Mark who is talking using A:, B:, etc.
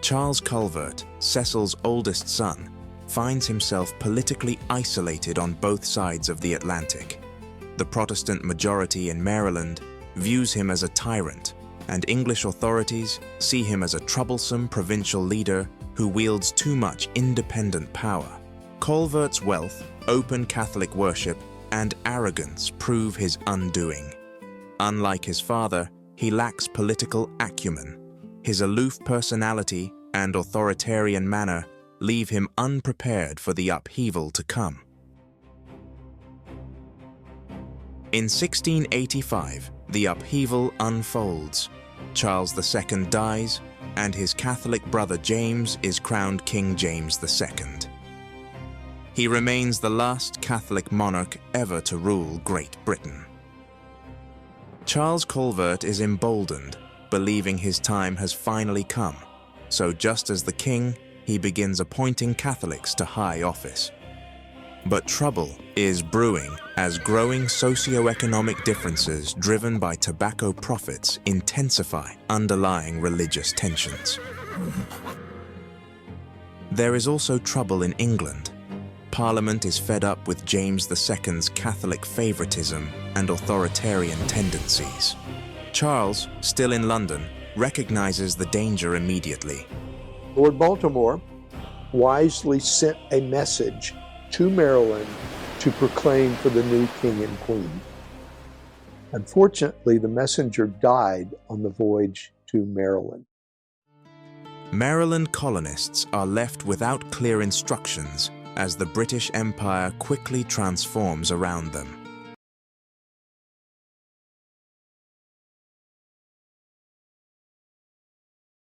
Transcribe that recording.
A: Charles Calvert, Cecil's oldest son, finds himself politically isolated on both sides of the Atlantic. The Protestant majority in Maryland views him as a tyrant, and English authorities see him as a troublesome provincial leader who wields too much independent power. Calvert's wealth, open Catholic worship, and arrogance prove his undoing. Unlike his father, he lacks political acumen. His aloof personality and authoritarian manner leave him unprepared for the upheaval to come. In 1685, the upheaval unfolds. Charles II dies, and his Catholic brother James is crowned King James II. He remains the last Catholic monarch ever to rule Great Britain. Charles Calvert is emboldened, believing his time has finally come, so just as the king, he begins appointing Catholics to high office. But trouble is brewing as growing socio-economic differences driven by tobacco profits intensify underlying religious tensions. There is also trouble in England. Parliament is fed up with James II's Catholic favoritism and authoritarian tendencies. Charles, still in London, recognizes the danger immediately.
B: Lord Baltimore wisely sent a message to Maryland to proclaim for the new king and queen. Unfortunately, the messenger died on the voyage to Maryland.
A: Maryland colonists are left without clear instructions as the British Empire quickly transforms around them.